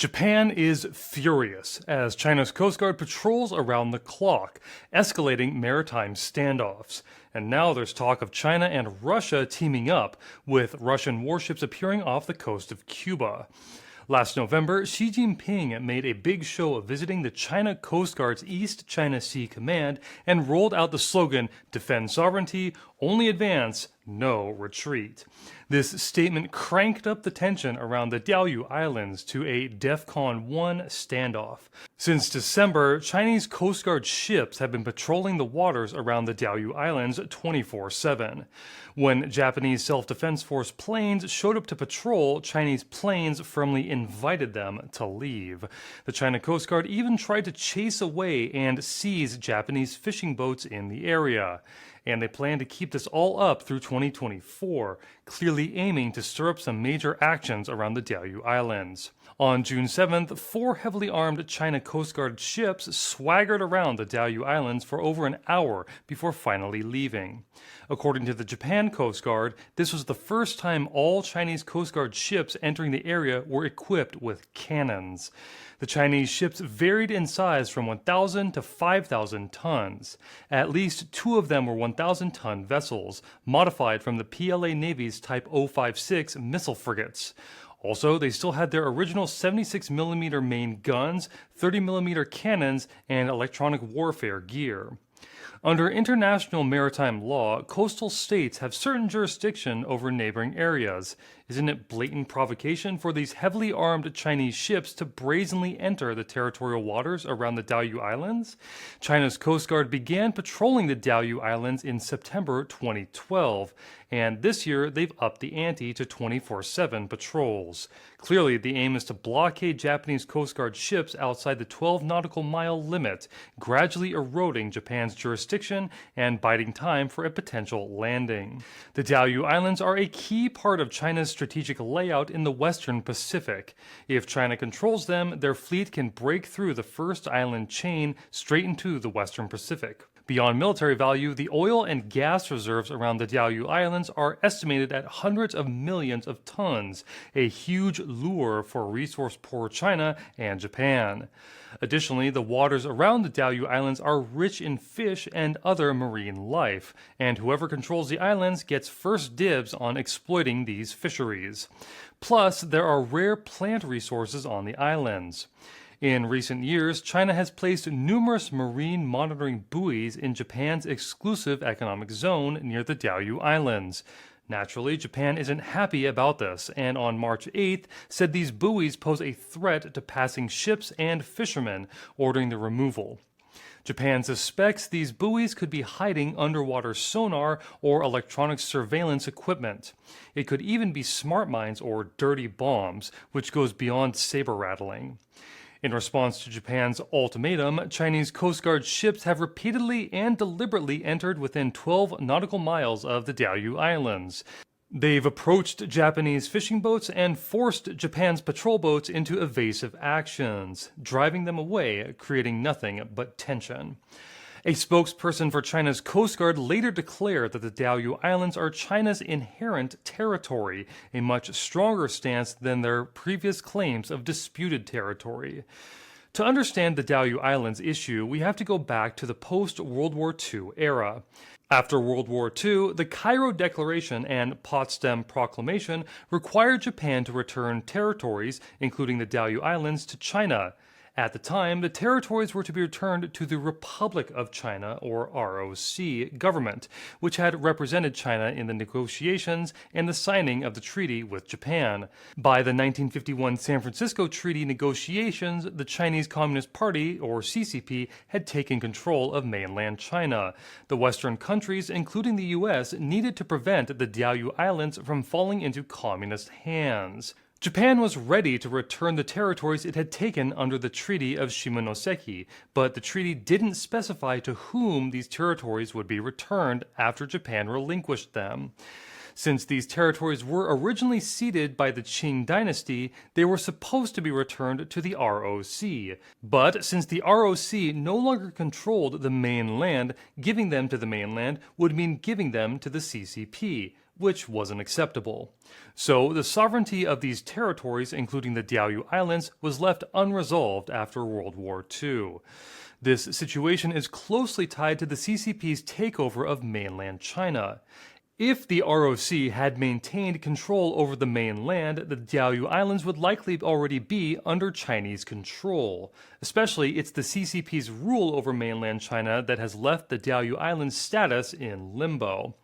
Japan is furious as China's Coast Guard patrols around the clock, escalating maritime standoffs. And now there's talk of China and Russia teaming up, with Russian warships appearing off the coast of Cuba. Last November, Xi Jinping made a big show of visiting the China Coast Guard's East China Sea Command and rolled out the slogan, "Defend sovereignty, only advance, no retreat." This statement cranked up the tension around the Diaoyu Islands to a DEFCON 1 standoff. Since December, Chinese Coast Guard ships have been patrolling the waters around the Diaoyu Islands 24/7. When Japanese Self-Defense Force planes showed up to patrol, Chinese planes firmly invited them to leave. The China Coast Guard even tried to chase away and seize Japanese fishing boats in the area. And they plan to keep this all up through 2024, clearly aiming to stir up some major actions around the Diaoyu Islands. On June 7th, 4 heavily armed China Coast Guard ships swaggered around the Diaoyu Islands for over an hour before finally leaving. According to the Japan Coast Guard, this was the first time all Chinese Coast Guard ships entering the area were equipped with cannons. The Chinese ships varied in size from 1,000 to 5,000 tons. At least 2 of them were 1,000-ton vessels, modified from the PLA Navy's Type 056 missile frigates. Also, they still had their original 76mm main guns, 30mm cannons, and electronic warfare gear. Under international maritime law, coastal states have certain jurisdiction over neighboring areas. Isn't it blatant provocation for these heavily armed Chinese ships to brazenly enter the territorial waters around the Diaoyu Islands? China's Coast Guard began patrolling the Diaoyu Islands in September 2012, and this year they've upped the ante to 24/7 patrols. Clearly, the aim is to blockade Japanese Coast Guard ships outside the 12 nautical mile limit, gradually eroding Japan's jurisdiction and biding time for a potential landing. The Diaoyu Islands are a key part of China's strategic layout in the Western Pacific. If China controls them, their fleet can break through the first island chain straight into the Western Pacific. Beyond military value, the oil and gas reserves around the Diaoyu Islands are estimated at hundreds of millions of tons, a huge lure for resource-poor China and Japan. Additionally, the waters around the Diaoyu Islands are rich in fish and other marine life, and whoever controls the islands gets first dibs on exploiting these fisheries. Plus, there are rare plant resources on the islands. In recent years, China has placed numerous marine monitoring buoys in Japan's exclusive economic zone near the Diaoyu Islands. Naturally, Japan isn't happy about this, and on March 8th said these buoys pose a threat to passing ships and fishermen, ordering their removal. Japan suspects these buoys could be hiding underwater sonar or electronic surveillance equipment. It could even be smart mines or dirty bombs, which goes beyond saber rattling. In response to Japan's ultimatum, Chinese Coast Guard ships have repeatedly and deliberately entered within 12 nautical miles of the Diaoyu Islands. They've approached Japanese fishing boats and forced Japan's patrol boats into evasive actions, driving them away, creating nothing but tension. A spokesperson for China's Coast Guard later declared that the Diaoyu Islands are China's inherent territory, a much stronger stance than their previous claims of disputed territory. To understand the Diaoyu Islands issue, we have to go back to the post-World War II era. After World War II, the Cairo Declaration and Potsdam Proclamation required Japan to return territories, including the Diaoyu Islands, to China. At the time, the territories were to be returned to the Republic of China, or ROC, government, which had represented China in the negotiations and the signing of the treaty with Japan. By the 1951 San Francisco Treaty negotiations, the Chinese Communist Party, or CCP, had taken control of mainland China. The Western countries, including the US, needed to prevent the Diaoyu Islands from falling into communist hands. Japan was ready to return the territories it had taken under the Treaty of Shimonoseki, but the treaty didn't specify to whom these territories would be returned after Japan relinquished them. Since these territories were originally ceded by the Qing dynasty, they were supposed to be returned to the ROC. But since the ROC no longer controlled the mainland, giving them to the mainland would mean giving them to the CCP, which wasn't acceptable. So the sovereignty of these territories, including the Diaoyu Islands, was left unresolved after World War II. This situation is closely tied to the CCP's takeover of mainland China. If the ROC had maintained control over the mainland, the Diaoyu Islands would likely already be under Chinese control. Especially, it's the CCP's rule over mainland China that has left the Diaoyu Islands' status in limbo.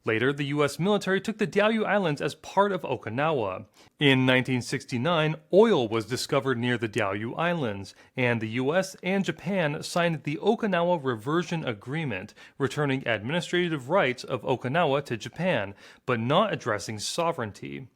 Later, the U.S. military took the Diaoyu Islands as part of Okinawa. In 1969, oil was discovered near the Diaoyu Islands, and the U.S. and Japan signed the Okinawa Reversion Agreement, returning administrative rights of Okinawa to Japan, but not addressing sovereignty.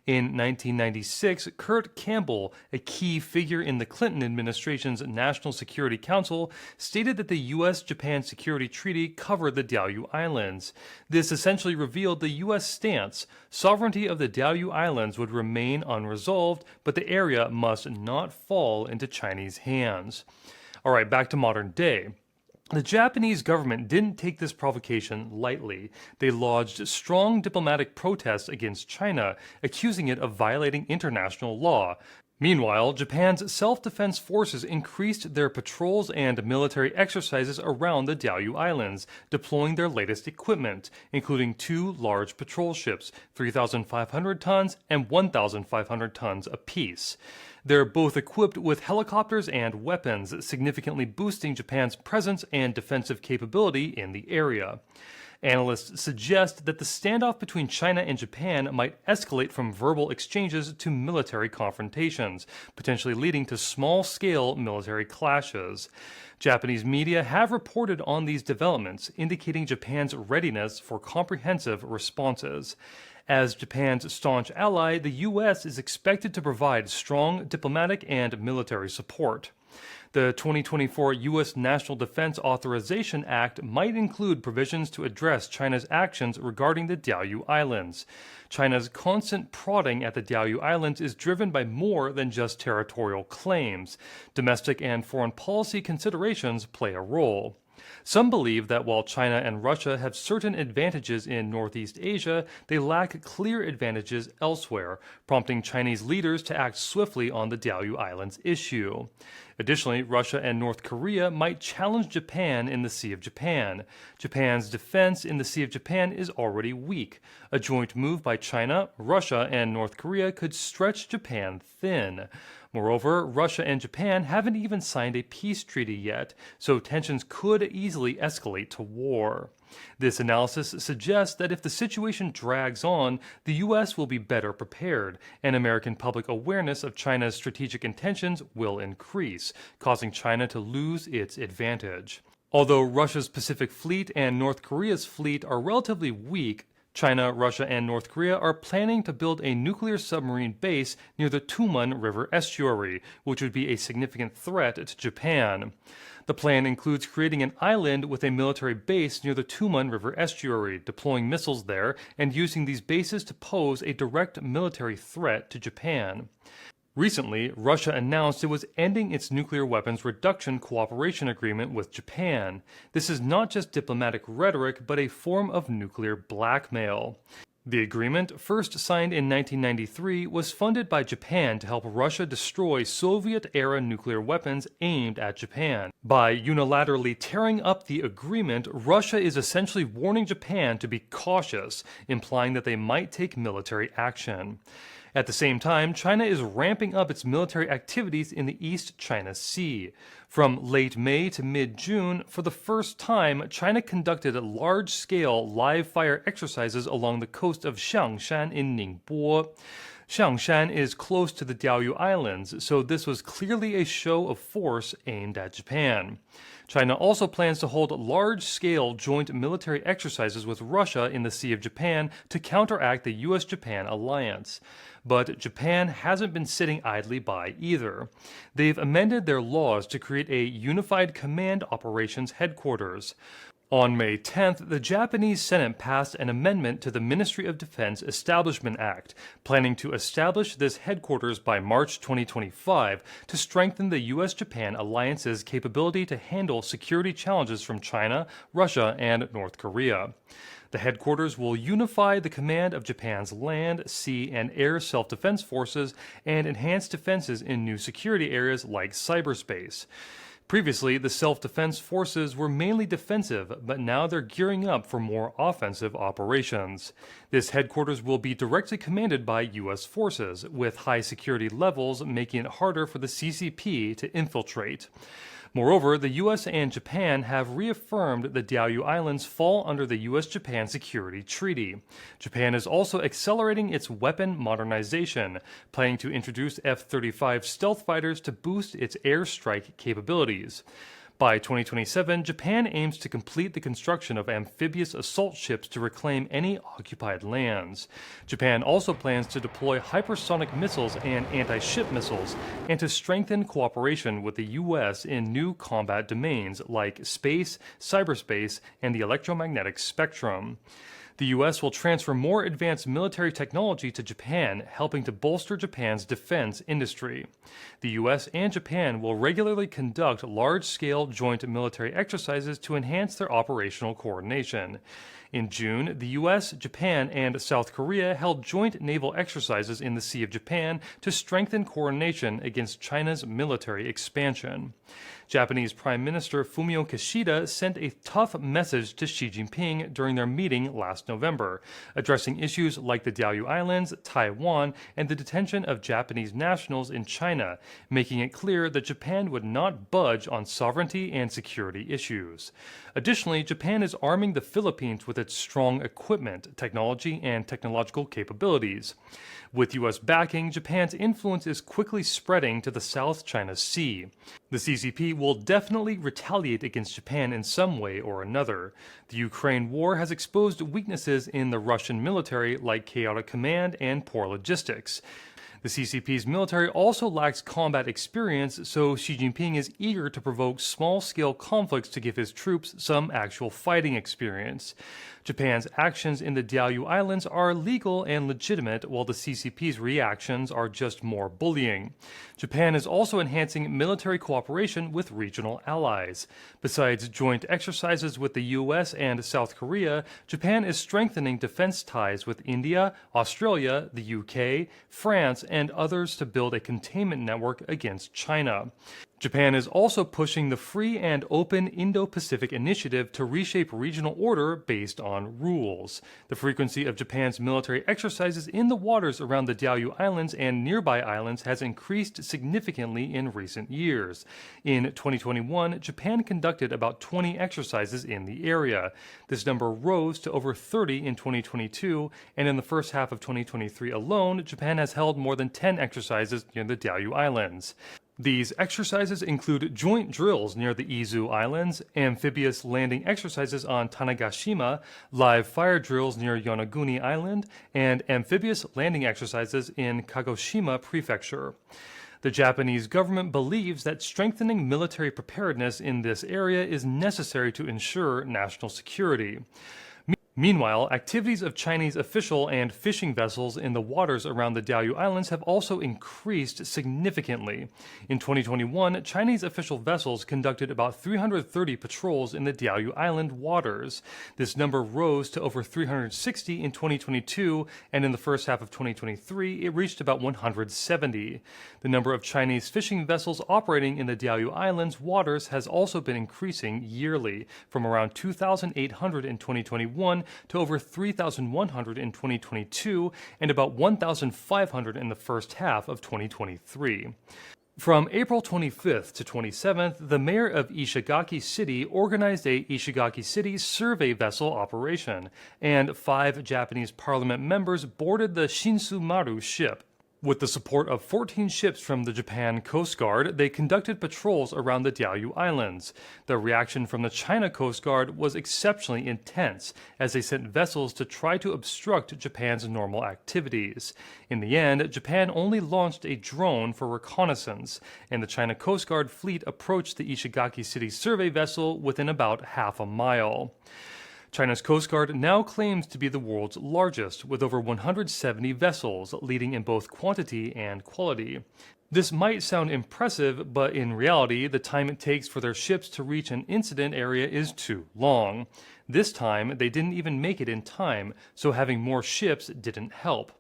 In 1996, Kurt Campbell, a key figure in the Clinton administration's National Security Council, stated that the U.S.-Japan Security Treaty covered the Diaoyu Islands. This essentially revealed the U.S. stance. Sovereignty of the Diaoyu Islands would remain unresolved, but the area must not fall into Chinese hands. Alright, back to modern day. The Japanese government didn't take this provocation lightly. They lodged strong diplomatic protests against China, accusing it of violating international law. Meanwhile, Japan's self-defense forces increased their patrols and military exercises around the Diaoyu Islands, deploying their latest equipment, including 2 large patrol ships, 3,500 tons and 1,500 tons apiece. They're both equipped with helicopters and weapons, significantly boosting Japan's presence and defensive capability in the area. Analysts suggest that the standoff between China and Japan might escalate from verbal exchanges to military confrontations, potentially leading to small-scale military clashes. Japanese media have reported on these developments, indicating Japan's readiness for comprehensive responses. As Japan's staunch ally, the U.S. is expected to provide strong diplomatic and military support. The 2024 U.S. National Defense Authorization Act might include provisions to address China's actions regarding the Diaoyu Islands. China's constant prodding at the Diaoyu Islands is driven by more than just territorial claims. Domestic and foreign policy considerations play a role. Some believe that while China and Russia have certain advantages in Northeast Asia, they lack clear advantages elsewhere, prompting Chinese leaders to act swiftly on the Diaoyu Islands issue. Additionally, Russia and North Korea might challenge Japan in the Sea of Japan. Japan's defense in the Sea of Japan is already weak. A joint move by China, Russia, and North Korea could stretch Japan thin. Moreover, Russia and Japan haven't even signed a peace treaty yet, so tensions could easily escalate to war. This analysis suggests that if the situation drags on, the U.S. will be better prepared, and American public awareness of China's strategic intentions will increase, causing China to lose its advantage. Although Russia's Pacific Fleet and North Korea's fleet are relatively weak, China, Russia, and North Korea are planning to build a nuclear submarine base near the Tumen River estuary, which would be a significant threat to Japan. The plan includes creating an island with a military base near the Tumen River estuary, deploying missiles there, and using these bases to pose a direct military threat to Japan. Recently, Russia announced it was ending its nuclear weapons reduction cooperation agreement with Japan. This is not just diplomatic rhetoric, but a form of nuclear blackmail. The agreement, first signed in 1993, was funded by Japan to help Russia destroy Soviet-era nuclear weapons aimed at Japan. By unilaterally tearing up the agreement, Russia is essentially warning Japan to be cautious, implying that they might take military action. At the same time, China is ramping up its military activities in the East China Sea. From late May to mid-June, for the first time, China conducted large-scale live-fire exercises along the coast of Xiangshan in Ningbo. Xiangshan is close to the Diaoyu Islands, so this was clearly a show of force aimed at Japan. China also plans to hold large-scale joint military exercises with Russia in the Sea of Japan to counteract the U.S.-Japan alliance. But Japan hasn't been sitting idly by either. They've amended their laws to create a Unified Command Operations Headquarters. On May 10th, the Japanese Senate passed an amendment to the Ministry of Defense Establishment Act, planning to establish this headquarters by March 2025 to strengthen the U.S.-Japan alliance's capability to handle security challenges from China, Russia, and North Korea. The headquarters will unify the command of Japan's land, sea, and air self-defense forces and enhance defenses in new security areas like cyberspace. Previously, the self-defense forces were mainly defensive, but now they're gearing up for more offensive operations. This headquarters will be directly commanded by U.S. forces, with high security levels making it harder for the CCP to infiltrate. Moreover, the U.S. and Japan have reaffirmed the Diaoyu Islands fall under the U.S.-Japan Security Treaty. Japan is also accelerating its weapon modernization, planning to introduce F-35 stealth fighters to boost its airstrike capabilities. By 2027, Japan aims to complete the construction of amphibious assault ships to reclaim any occupied lands. Japan also plans to deploy hypersonic missiles and anti-ship missiles, and to strengthen cooperation with the U.S. in new combat domains like space, cyberspace, and the electromagnetic spectrum. The U.S. will transfer more advanced military technology to Japan, helping to bolster Japan's defense industry. The U.S. and Japan will regularly conduct large-scale joint military exercises to enhance their operational coordination. In June, the U.S., Japan, and South Korea held joint naval exercises in the Sea of Japan to strengthen coordination against China's military expansion. Japanese Prime Minister Fumio Kishida sent a tough message to Xi Jinping during their meeting last November, addressing issues like the Diaoyu Islands, Taiwan, and the detention of Japanese nationals in China, making it clear that Japan would not budge on sovereignty and security issues. Additionally, Japan is arming the Philippines with its strong equipment, technology, and technological capabilities. With U.S. backing, Japan's influence is quickly spreading to the South China Sea. The CCP will definitely retaliate against Japan in some way or another. The Ukraine war has exposed weaknesses in the Russian military like chaotic command and poor logistics. The CCP's military also lacks combat experience, so Xi Jinping is eager to provoke small-scale conflicts to give his troops some actual fighting experience. Japan's actions in the Diaoyu Islands are legal and legitimate, while the CCP's reactions are just more bullying. Japan is also enhancing military cooperation with regional allies. Besides joint exercises with the US and South Korea, Japan is strengthening defense ties with India, Australia, the UK, France, and others to build a containment network against China. Japan is also pushing the free and open Indo-Pacific initiative to reshape regional order based on rules. The frequency of Japan's military exercises in the waters around the Diaoyu Islands and nearby islands has increased significantly in recent years. In 2021, Japan conducted about 20 exercises in the area. This number rose to over 30 in 2022, and in the first half of 2023 alone, Japan has held more than 10 exercises near the Diaoyu Islands. These exercises include joint drills near the Izu Islands, amphibious landing exercises on Tanegashima, live fire drills near Yonaguni Island, and amphibious landing exercises in Kagoshima Prefecture. The Japanese government believes that strengthening military preparedness in this area is necessary to ensure national security. Meanwhile, activities of Chinese official and fishing vessels in the waters around the Diaoyu Islands have also increased significantly. In 2021, Chinese official vessels conducted about 330 patrols in the Diaoyu Island waters. This number rose to over 360 in 2022, and in the first half of 2023, it reached about 170. The number of Chinese fishing vessels operating in the Diaoyu Islands waters has also been increasing yearly, from around 2,800 in 2021 to over 3,100 in 2022 and about 1,500 in the first half of 2023. From April 25th to 27th, the mayor of Ishigaki City organized a Ishigaki City survey vessel operation, and 5 Japanese parliament members boarded the Shinsumaru ship. With the support of 14 ships from the Japan Coast Guard, they conducted patrols around the Diaoyu Islands. The reaction from the China Coast Guard was exceptionally intense, as they sent vessels to try to obstruct Japan's normal activities. In the end, Japan only launched a drone for reconnaissance, and the China Coast Guard fleet approached the Ishigaki City survey vessel within about half a mile. China's Coast Guard now claims to be the world's largest, with over 170 vessels, leading in both quantity and quality. This might sound impressive, but in reality, the time it takes for their ships to reach an incident area is too long. This time, they didn't even make it in time, so having more ships didn't help.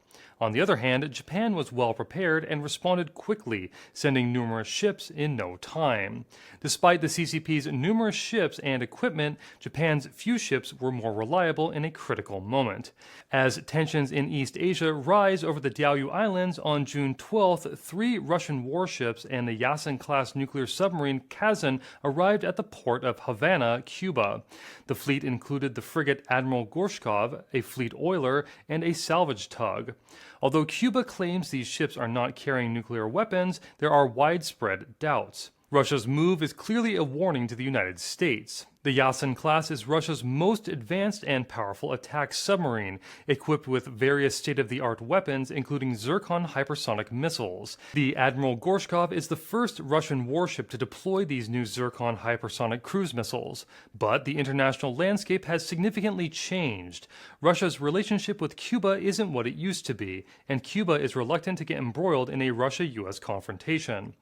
On the other hand, Japan was well prepared and responded quickly, sending numerous ships in no time. Despite the CCP's numerous ships and equipment, Japan's few ships were more reliable in a critical moment. As tensions in East Asia rise over the Diaoyu Islands, on June 12th, 3 Russian warships and the Yasen-class nuclear submarine Kazan arrived at the port of Havana, Cuba. The fleet included the frigate Admiral Gorshkov, a fleet oiler, and a salvage tug. Although Cuba claims these ships are not carrying nuclear weapons, there are widespread doubts. Russia's move is clearly a warning to the United States. The Yasen class is Russia's most advanced and powerful attack submarine, equipped with various state-of-the-art weapons, including Zircon hypersonic missiles. The Admiral Gorshkov is the first Russian warship to deploy these new Zircon hypersonic cruise missiles. But the international landscape has significantly changed. Russia's relationship with Cuba isn't what it used to be, and Cuba is reluctant to get embroiled in a Russia-US confrontation.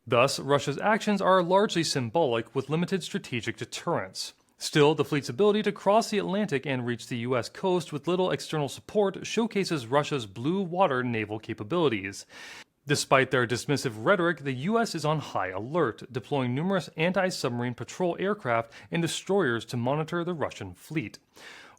Thus, Russia's actions are largely symbolic with limited strategic deterrence. Still, the fleet's ability to cross the Atlantic and reach the U.S. coast with little external support showcases Russia's blue water naval capabilities. Despite their dismissive rhetoric, the U.S. is on high alert, deploying numerous anti-submarine patrol aircraft and destroyers to monitor the Russian fleet.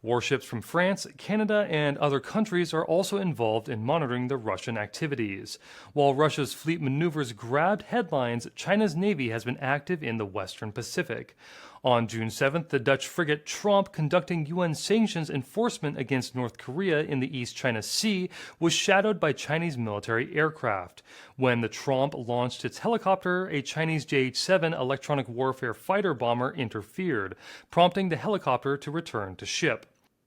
Warships from France, Canada, and other countries are also involved in monitoring the Russian activities. While Russia's fleet maneuvers grabbed headlines, China's Navy has been active in the Western Pacific. On June 7th, the Dutch frigate Tromp, conducting UN sanctions enforcement against North Korea in the East China Sea, was shadowed by Chinese military aircraft. When the Tromp launched its helicopter, a Chinese JH-7 electronic warfare fighter bomber interfered, prompting the helicopter to return to ship.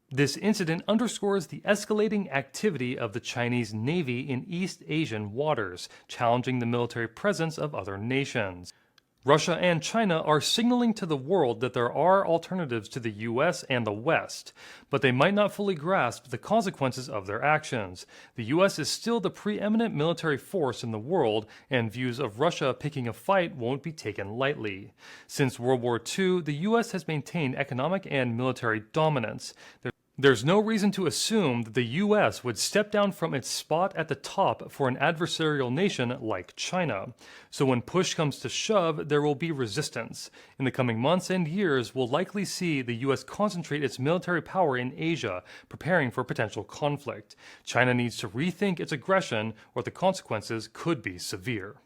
This incident underscores the escalating activity of the Chinese Navy in East Asian waters, challenging the military presence of other nations. Russia and China are signaling to the world that there are alternatives to the US and the West, but they might not fully grasp the consequences of their actions. The US is still the preeminent military force in the world, and views of Russia picking a fight won't be taken lightly. Since World War II, the US has maintained economic and military dominance. There's no reason to assume that the US would step down from its spot at the top for an adversarial nation like China. So when push comes to shove, there will be resistance. In the coming months and years, we'll likely see the US concentrate its military power in Asia, preparing for potential conflict. China needs to rethink its aggression, or the consequences could be severe.